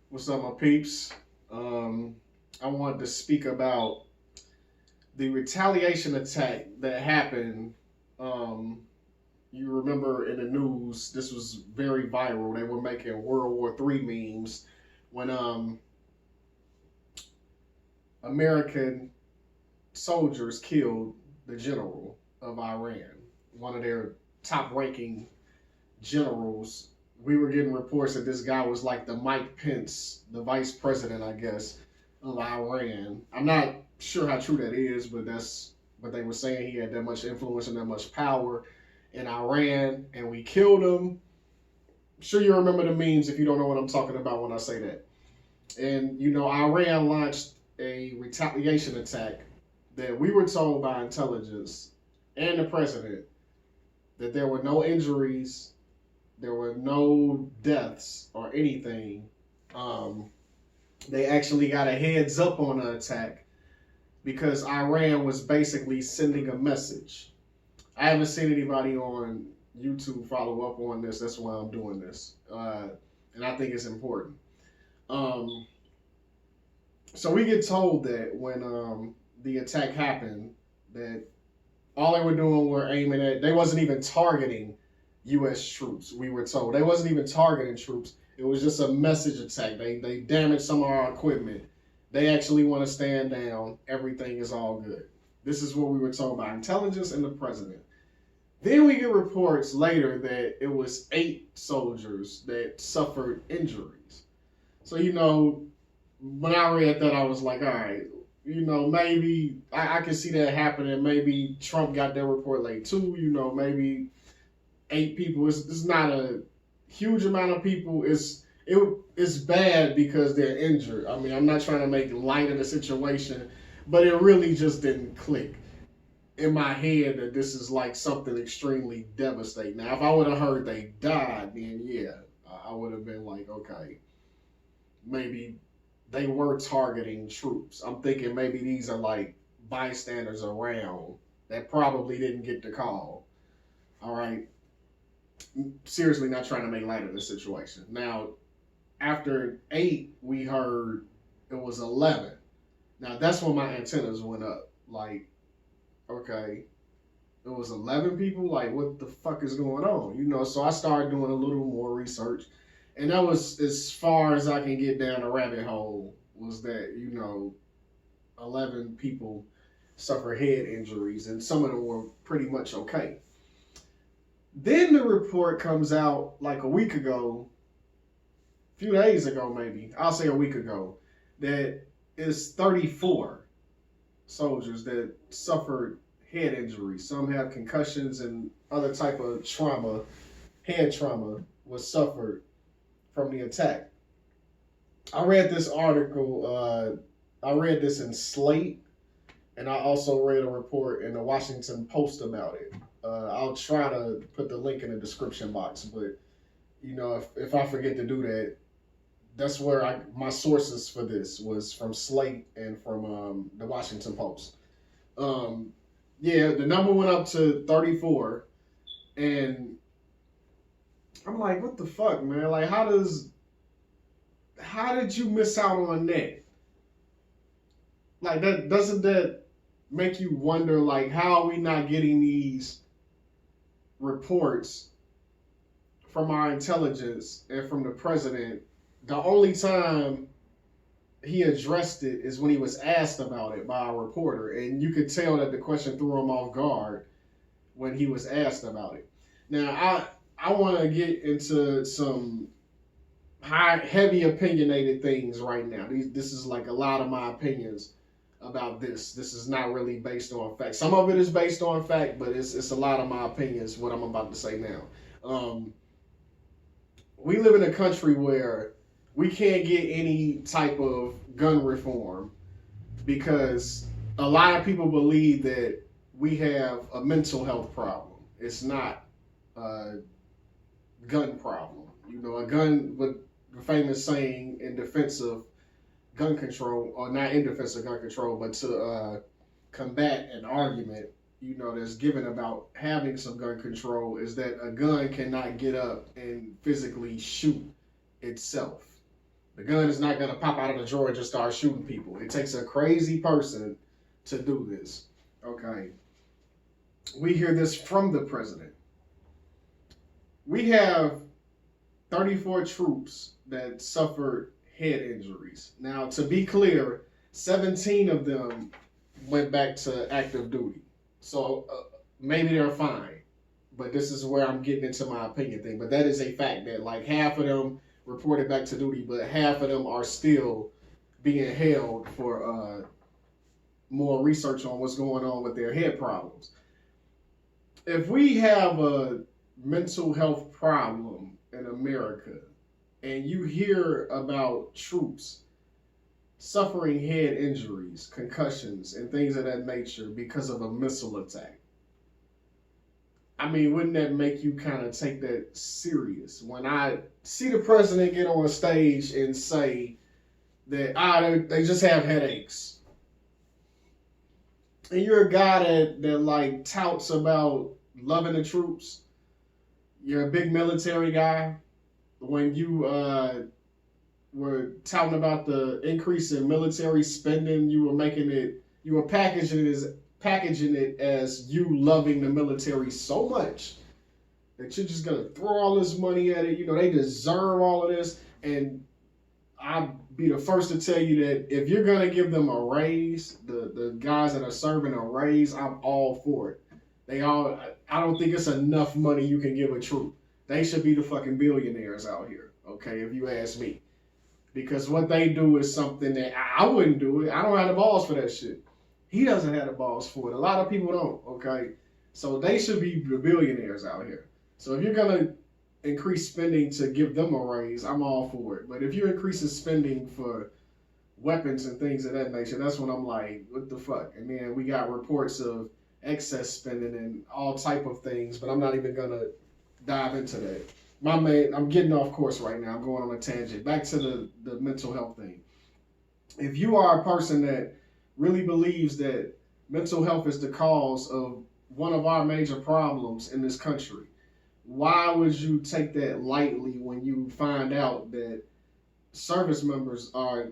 What's up, my peeps? I wanted to speak about the retaliation attack that happened. Um, you remember in the news, this was very viral. They were making World War III memes when American soldiers killed the general of Iran, one of their top ranking generals. We were getting reports that this guy was like the Mike Pence, the vice president, I guess, of Iran. I'm not sure how true that is, but that's what they were saying. He had that much influence and that much power in Iran, and we killed him. I'm sure you remember the memes if you don't know what I'm talking about when I say that. And Iran launched a retaliation attack that we were told by intelligence and the president that there were no injuries, there were no deaths or anything. Um, they actually got a heads up on the attack because Iran was basically sending a message. I haven't seen anybody on YouTube follow up on this. That's why I'm doing this. And I think it's important. Um, so we get told that when the attack happened, that all they were doing were aiming at, they wasn't even targeting U.S. troops. We were told they wasn't even targeting troops. It was just a message attack. They damaged some of our equipment. They actually want to stand down. Everything is all good. This is what we were told by intelligence and the president. Then we get reports later that it was 8 soldiers that suffered injuries. So when I read that, I was like, all right, maybe I can see that happening. Maybe Trump got that report late too. Maybe 8 people. It's not a huge amount of people. It's bad because they're injured. I mean, I'm not trying to make light of the situation, but it really just didn't click in my head that this is like something extremely devastating. Now, if I would have heard they died, then yeah, I would have been like, okay, maybe they were targeting troops. I'm thinking maybe these are like bystanders around that probably didn't get the call. All right, seriously, not trying to make light of the situation. Now, after 8, we heard it was 11. Now that's when my antennas went up. Like, okay, it was 11 people. Like, what the fuck is going on? So I started doing a little more research, and that was as far as I can get down a rabbit hole. Was that 11 people suffer head injuries, and some of them were pretty much okay. Then the report comes out like a week ago, a few days ago, maybe I'll say a week ago, that it's 34 soldiers that suffered head injuries. Some have concussions and other type of trauma, head trauma was suffered from the attack. I read this article. I read this in Slate, and I also read a report in the Washington Post about it. I'll try to put the link in the description box, but if I forget to do that, that's where my sources for this was from Slate and from the Washington Post. Um, yeah, the number went up to 34, and I'm like, what the fuck, man? Like, how did you miss out on that? Like, that doesn't that make you wonder, like, how are we not getting these reports from our intelligence and from the president? The only time he addressed it is when he was asked about it by a reporter, and you could tell that the question threw him off guard when he was asked about it. Now, I want to get into some heavy opinionated things right now. This is like a lot of my opinions about this. This is not really based on fact. Some of it is based on fact, but it's a lot of my opinions. What I'm about to say now. We live in a country where we can't get any type of gun reform because a lot of people believe that we have a mental health problem. It's not a gun problem. A gun with the famous saying in defense of gun control, or not in defense of gun control, but to combat an argument, that's given about having some gun control is that a gun cannot get up and physically shoot itself. The gun is not going to pop out of the drawer and just start shooting people. It takes a crazy person to do this. Okay. We hear this from the president. We have 34 troops that suffered head injuries. Now, to be clear, 17 of them went back to active duty. So maybe they're fine. But this is where I'm getting into my opinion thing. But that is a fact that like half of them reported back to duty, but half of them are still being held for more research on what's going on with their head problems. If we have a mental health problem in America and you hear about troops suffering head injuries, concussions, and things of that nature because of a missile attack, I mean, wouldn't that make you kind of take that serious? When I see the president get on stage and say that they just have headaches, and you're a guy that like touts about loving the troops, you're a big military guy. When you were touting about the increase in military spending, you were packaging it as you loving the military so much that you're just gonna throw all this money at it. You know, they deserve all of this. And I'd be the first to tell you that if you're gonna give them a raise, the guys that are serving a raise, I'm all for it. I don't think it's enough money you can give a troop. They should be the fucking billionaires out here, okay, if you ask me. Because what they do is something that I wouldn't do it. I don't have the balls for that shit. He doesn't have the balls for it. A lot of people don't, okay? So they should be the billionaires out here. So if you're going to increase spending to give them a raise, I'm all for it. But if you're increasing spending for weapons and things of that nature, that's when I'm like, what the fuck? And then we got reports of excess spending and all type of things, but I'm not even going to dive into that. I'm getting off course right now. I'm going on a tangent. Back to the mental health thing. If you are a person that really believes that mental health is the cause of one of our major problems in this country, why would you take that lightly when you find out that service members are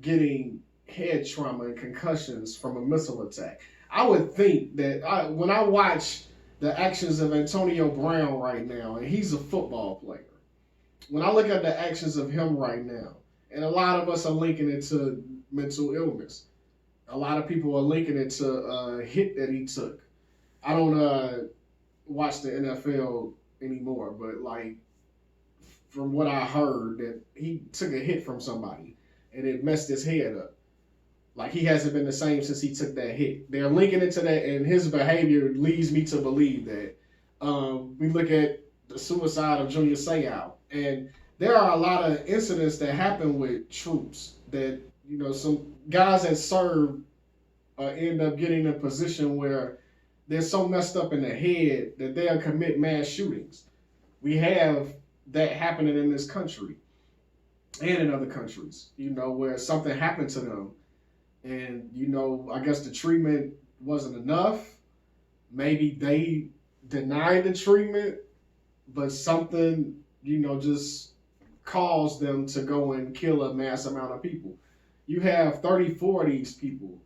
getting head trauma and concussions from a missile attack? I would think that when I watch the actions of Antonio Brown right now, and he's a football player, when I look at the actions of him right now, and a lot of us are linking it to mental illness. A lot of people are linking it to a hit that he took. I don't watch the NFL anymore, but like from what I heard, that he took a hit from somebody and it messed his head up. Like he hasn't been the same since he took that hit. They're linking it to that, and his behavior leads me to believe that. We look at the suicide of Junior Seau, and there are a lot of incidents that happen with troops that, you know, some guys that serve end up getting in a position where they're so messed up in the head that they'll commit mass shootings. We have that happening in this country and in other countries, you know, where something happened to them. And, you know, I guess the treatment wasn't enough. Maybe they denied the treatment, but something, you know, just caused them to go and kill a mass amount of people. You have 34 of these people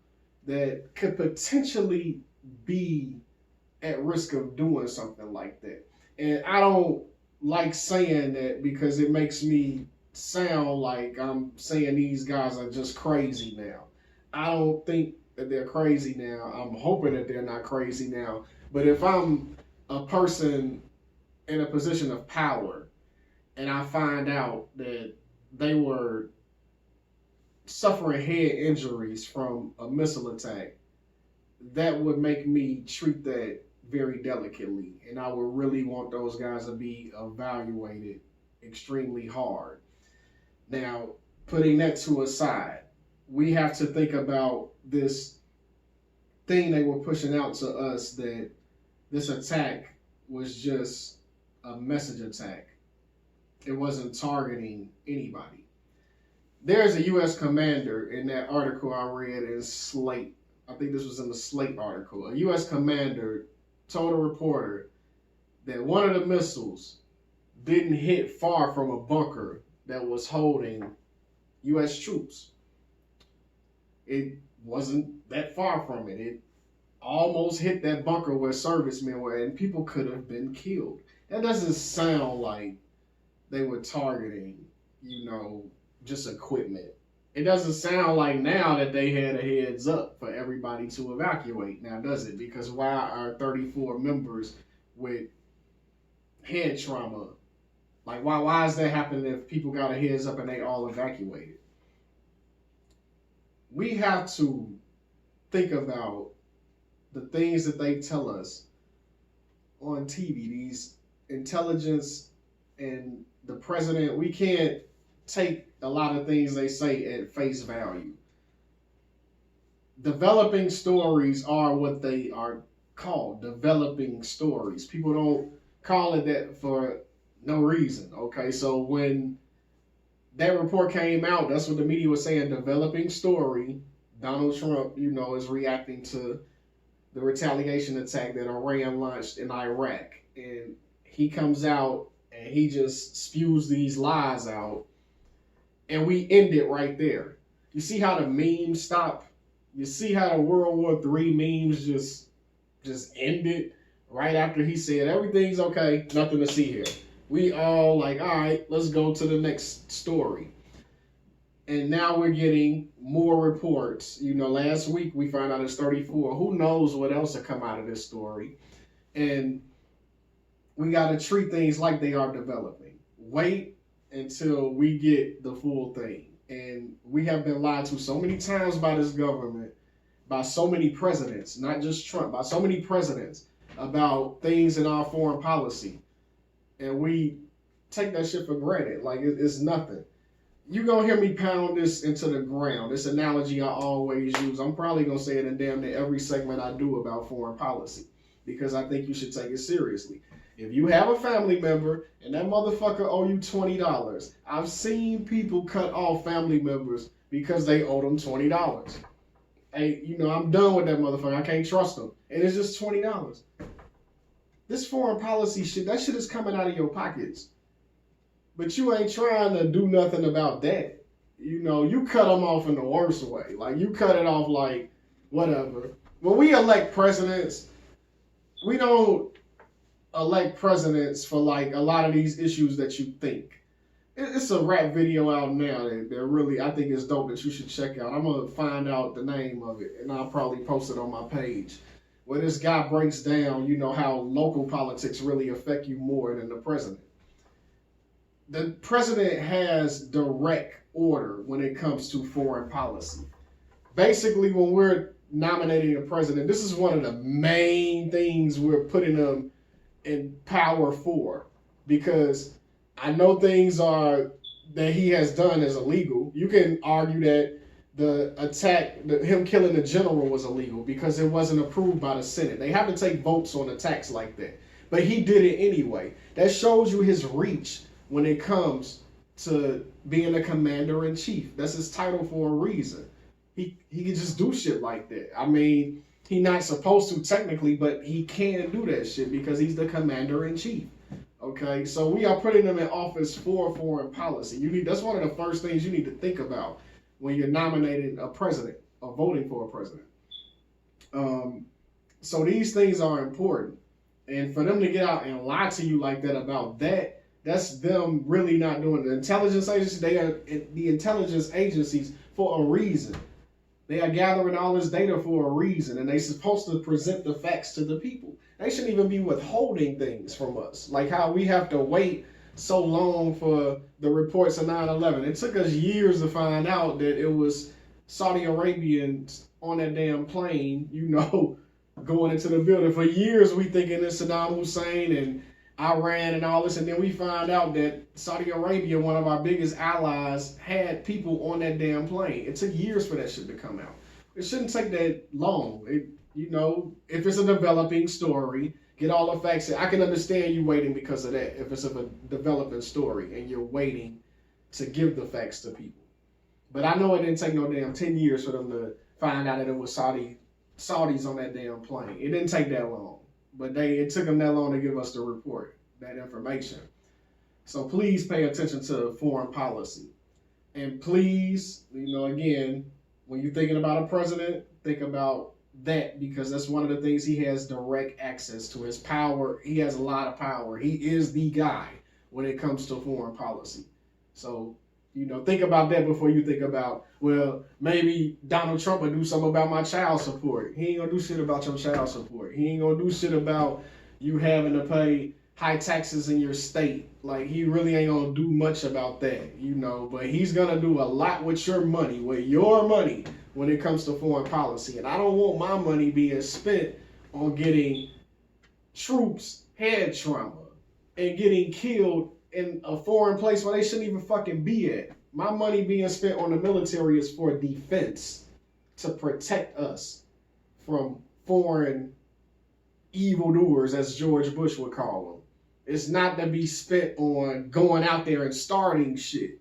that could potentially be at risk of doing something like that. And I don't like saying that because it makes me sound like I'm saying these guys are just crazy now. I don't think that they're crazy now. I'm hoping that they're not crazy now. But if I'm a person in a position of power and I find out that they were suffering head injuries from a missile attack, that would make me treat that very delicately. And I would really want those guys to be evaluated extremely hard. Now, putting that to a side, we have to think about this thing they were pushing out to us, that this attack was just a message attack. It wasn't targeting anybody. There's a U.S. commander in that article I read in Slate. I think this was in the Slate article. A U.S. commander told a reporter that one of the missiles didn't hit far from a bunker that was holding U.S. troops. It wasn't that far from it. It almost hit that bunker where servicemen were, and people could have been killed. That doesn't sound like they were targeting, just equipment. It doesn't sound like now that they had a heads up for everybody to evacuate. Now, does it? Because why are 34 members with head trauma? Like, why is that happening if people got a heads up and they all evacuated? We have to think about the things that they tell us on TV, these intelligence and the president. We can't take a lot of things they say at face value. Developing stories are what they are called, developing stories. People don't call it that for no reason, okay? So when that report came out, that's what the media was saying, developing story. Donald Trump, is reacting to the retaliation attack that Iran launched in Iraq. And he comes out and he just spews these lies out. And we end it right there. You see how the memes stop? You see how the World War III memes just ended right after he said everything's okay, nothing to see here. We all like, all right, let's go to the next story. And now we're getting more reports. Last week we found out it's 34. Who knows what else will come out of this story? And we got to treat things like they are developing. Wait until we get the full thing. And we have been lied to so many times by this government, by so many presidents, not just Trump, by so many presidents about things in our foreign policy. And we take that shit for granted. Like it's nothing. You're going to hear me pound this into the ground. This analogy I always use. I'm probably going to say it in damn near every segment I do about foreign policy because I think you should take it seriously. If you have a family member and that motherfucker owe you $20, I've seen people cut off family members because they owe them $20. Hey, I'm done with that motherfucker. I can't trust them. And it's just $20. This foreign policy shit, that shit is coming out of your pockets. But you ain't trying to do nothing about that. You cut them off in the worst way. Like, you cut it off like, whatever. When we elect presidents, we don't elect presidents for, like, a lot of these issues that you think. It's a rap video out now that really, I think is dope that you should check out. I'm going to find out the name of it, and I'll probably post it on my page. Where this guy breaks down, how local politics really affect you more than the president. The president has direct order when it comes to foreign policy. Basically, when we're nominating a president, this is one of the main things we're putting them in power for. Because I know things are that he has done is illegal. You can argue that the attack, him killing the general was illegal because it wasn't approved by the Senate. They have to take votes on attacks like that. But he did it anyway. That shows you his reach when it comes to being a commander-in-chief. That's his title for a reason. He can just do shit like that. I mean, he's not supposed to technically, but he can do that shit because he's the commander-in-chief. Okay, so we are putting him in office for foreign policy. That's one of the first things you need to think about when you're nominating a president or voting for a president. So these things are important. And for them to get out and lie to you like that about that, that's them really not doing it. The intelligence agencies, they are the intelligence agencies for a reason. They are gathering all this data for a reason, and they're supposed to present the facts to the people. They shouldn't even be withholding things from us, like how we have to wait so long for the reports of 9/11. It took us years to find out that it was Saudi Arabians on that damn plane, going into the building. For years we thinking it's Saddam Hussein and Iran and all this, and then we find out that Saudi Arabia, one of our biggest allies, had people on that damn plane. It took years for that shit to come out. It shouldn't take that long. If it's a developing story, get all the facts. I can understand you waiting because of that. If it's a developing story and you're waiting to give the facts to people. But I know it didn't take no damn 10 years for them to find out that it was Saudis on that damn plane. It didn't take that long. But it took them that long to give us the report, that information. So please pay attention to foreign policy. And please, again, when you're thinking about a president, think about that, because that's one of the things he has direct access to. His power, he has a lot of power. He is the guy when it comes to foreign policy. So, think about that before you think about, well, maybe Donald Trump will do something about my child support. He ain't gonna do shit about your child support. He ain't gonna do shit about you having to pay high taxes in your state. Like, he really ain't gonna do much about that, but he's gonna do a lot with your money, when it comes to foreign policy. And I don't want my money being spent on getting troops head trauma and getting killed in a foreign place where they shouldn't even fucking be at. My money being spent on the military is for defense, to protect us from foreign evildoers, as George Bush would call them. It's not to be spent on going out there and starting shit.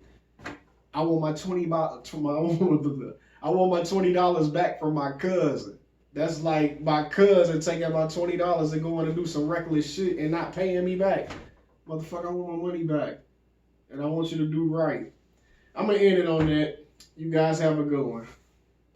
I want my $20 back from my cousin. That's like my cousin taking my $20 and going to do some reckless shit and not paying me back. Motherfucker, I want my money back. And I want you to do right. I'm going to end it on that. You guys have a good one.